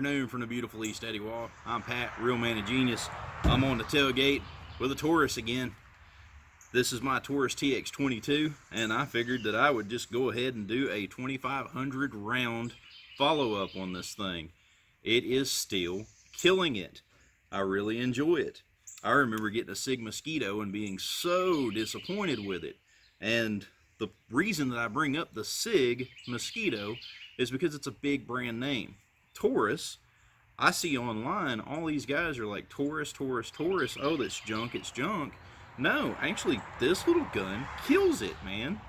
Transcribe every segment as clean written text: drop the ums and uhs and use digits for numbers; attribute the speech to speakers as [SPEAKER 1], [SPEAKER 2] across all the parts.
[SPEAKER 1] afternoon from the beautiful East Eddy Wall. I'm Pat, Real Man of Genius. I'm on the tailgate with a Taurus again. This is my Taurus TX22, and I figured that I would just go ahead and do a 2,500 round follow-up on this thing. It is still killing it. I really enjoy it. I remember getting a Sig Mosquito and being so disappointed with it. And the reason that I bring up the Sig Mosquito is because it's a big brand name. Taurus, I see online, all these guys are like, Taurus, Taurus, Taurus. Oh, that's junk, it's junk. No, actually, this little gun kills it, man.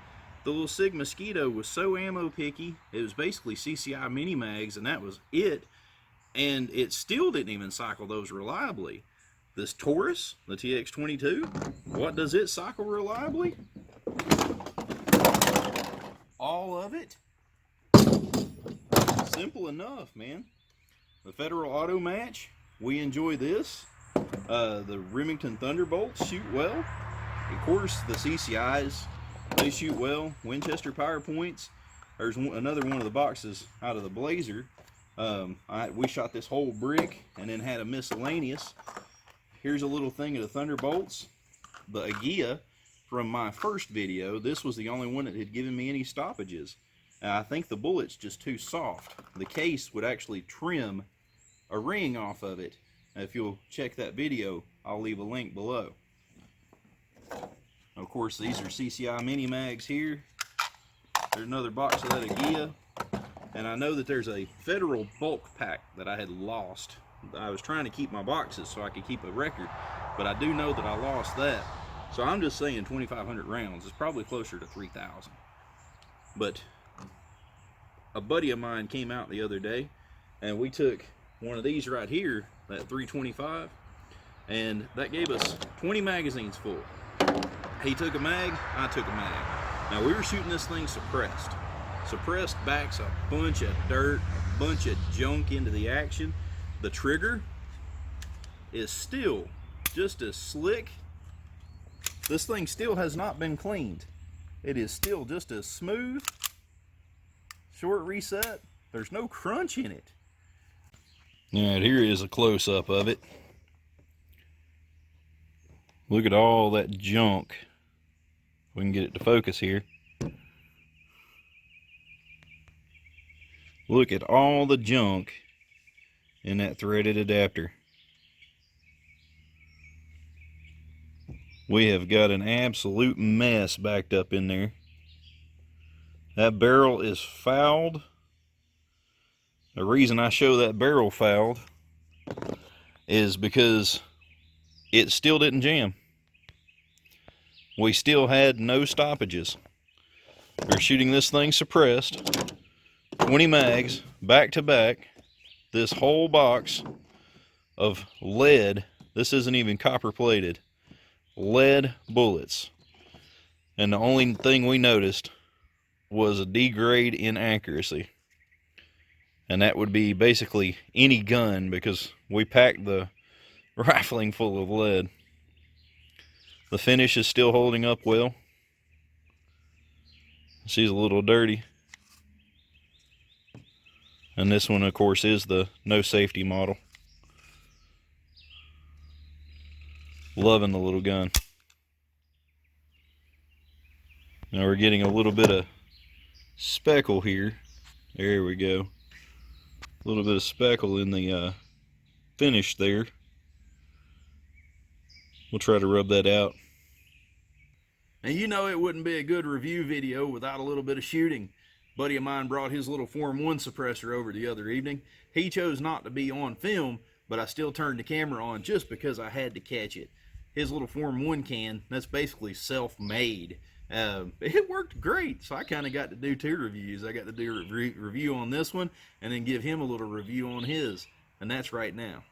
[SPEAKER 1] The little Sig Mosquito was so ammo picky. It was basically CCI mini mags, and that was it. And it still didn't even cycle those reliably. This Taurus, the TX22, what does it cycle reliably? All of it. Simple enough, man. The Federal Auto Match, we enjoy this. The Remington Thunderbolts shoot well. Of course, the CCIs, they shoot well. Winchester PowerPoints. There's another one of the boxes out of the Blazer. We shot this whole brick and then had a miscellaneous. Here's a little thing of the Thunderbolts. The Agia from my first video, this was the only one that had given me any stoppages. I think the bullet's just too soft. The case would actually trim a ring off of it. If you'll check that video, I'll leave a link below. Of course, these are CCI mini mags here. There's another box of that Agia. And I know that there's a Federal bulk pack that I had lost. I was trying to keep my boxes so I could keep a record, but I do know that I lost that. So I'm just saying 2,500 rounds is probably closer to 3,000. But a buddy of mine came out the other day, and we took one of these right here, that 325, and that gave us 20 magazines full. He took a mag, I took a mag. Now we were shooting this thing suppressed. Suppressed backs a bunch of dirt, a bunch of junk into the action. The trigger is still just as slick. This thing still has not been cleaned. It is still just as smooth. Short reset. There's no crunch in it. Alright, here is a close-up of it. Look at all that junk. We can get it to focus here. Look at all the junk in that threaded adapter. We have got an absolute mess backed up in there. That barrel is fouled. The reason I show that barrel fouled is because it still didn't jam. We still had no stoppages. We're shooting this thing suppressed. 20 mags, back to back. This whole box of lead, this isn't even copper plated, lead bullets. And the only thing we noticed was a degrade in accuracy. And that would be basically any gun, because we packed the rifling full of lead. The finish is still holding up well. She's a little dirty. And this one, of course, is the no safety model. Loving the little gun. Now we're getting a little bit of speckle here. There we go. A little bit of speckle in the finish there. We'll try to rub that out. And you know it wouldn't be a good review video without a little bit of shooting. A buddy of mine brought his little Form 1 suppressor over the other evening. He chose not to be on film, but I still turned the camera on just because I had to catch it. His little Form 1 can, that's basically self-made. It worked great, so I kind of got to do two reviews. I got to do a review on this one and then give him a little review on his, and that's right now.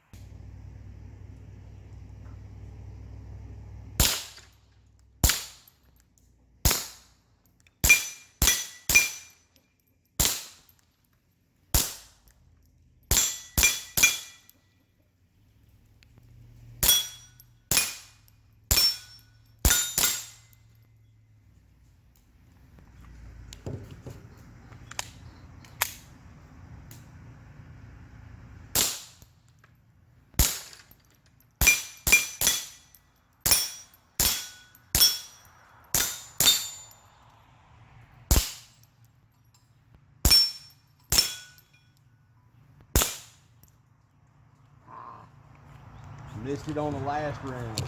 [SPEAKER 1] Missed it on the last round.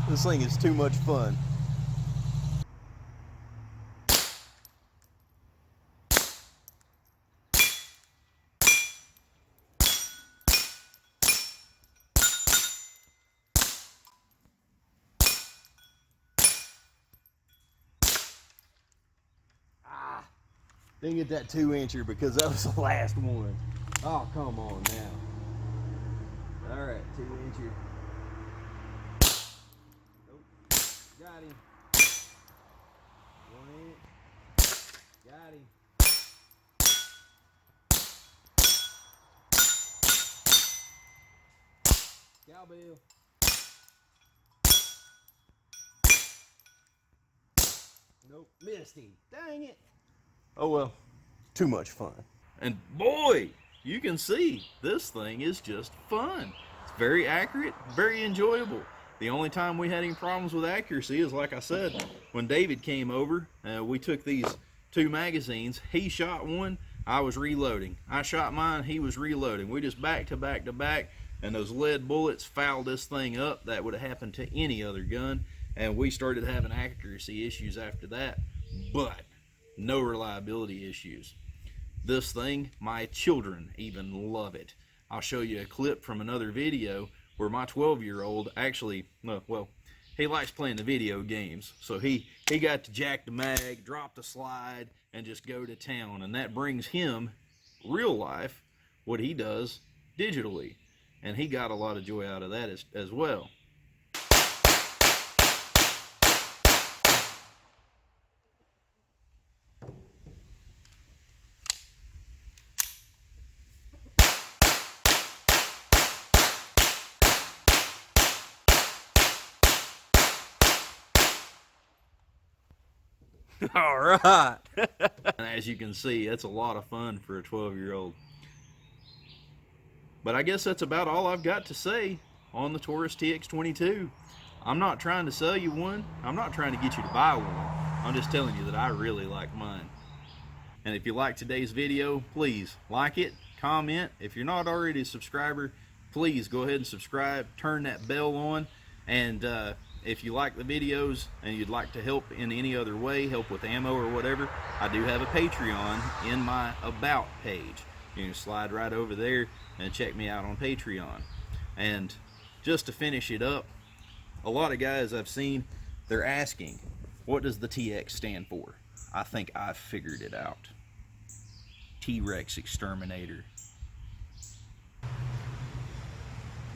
[SPEAKER 1] This thing is too much fun. Didn't get that 2-incher because that was the last one. Oh, come on now. All right, 2-incher. Nope. Got him. One in it. Got him. Cowbell. Nope, missed him. Dang it. Oh well, too much fun. And boy, you can see this thing is just fun. It's very accurate, very enjoyable. The only time we had any problems with accuracy is, like I said, when David came over, we took these 2 magazines. He shot one, I was reloading. I shot mine, he was reloading. We just back to back to back, and those lead bullets fouled this thing up. That would have happened to any other gun, and we started having accuracy issues after that, but no reliability issues. This thing, my children even love it. I'll show you a clip from another video where my 12-year-old actually, well, he likes playing the video games, so he got to jack the mag, drop the slide, and just go to town, and that brings him real life what he does digitally, and he got a lot of joy out of that as well. All right. And as you can see, that's a lot of fun for a 12-year-old. But I guess that's about all I've got to say on the Taurus TX22. I'm not trying to sell you one. I'm not trying to get you to buy one. I'm just telling you that I really like mine. And if you like today's video, please like it, comment. If you're not already a subscriber, please go ahead and subscribe, turn that bell on, and if you like the videos and you'd like to help in any other way, help with ammo or whatever, I do have a Patreon in my About page. You can slide right over there and check me out on Patreon. And just to finish it up, a lot of guys I've seen, they're asking, what does the TX stand for? I think I've figured it out. T-Rex Exterminator.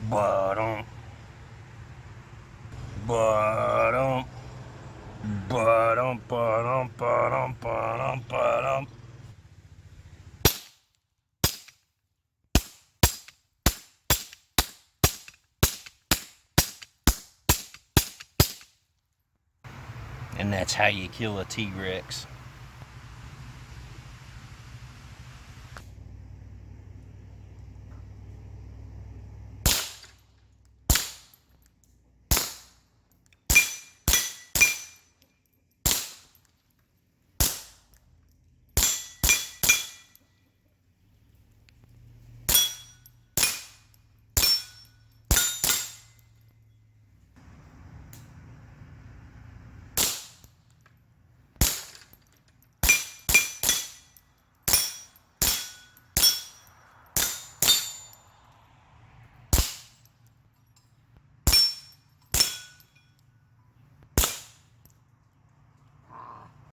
[SPEAKER 1] Ba-dum. Ba-dum. Ba-dum, ba-dum, ba-dum, ba-dum, ba-dum. And that's how you kill a T-Rex.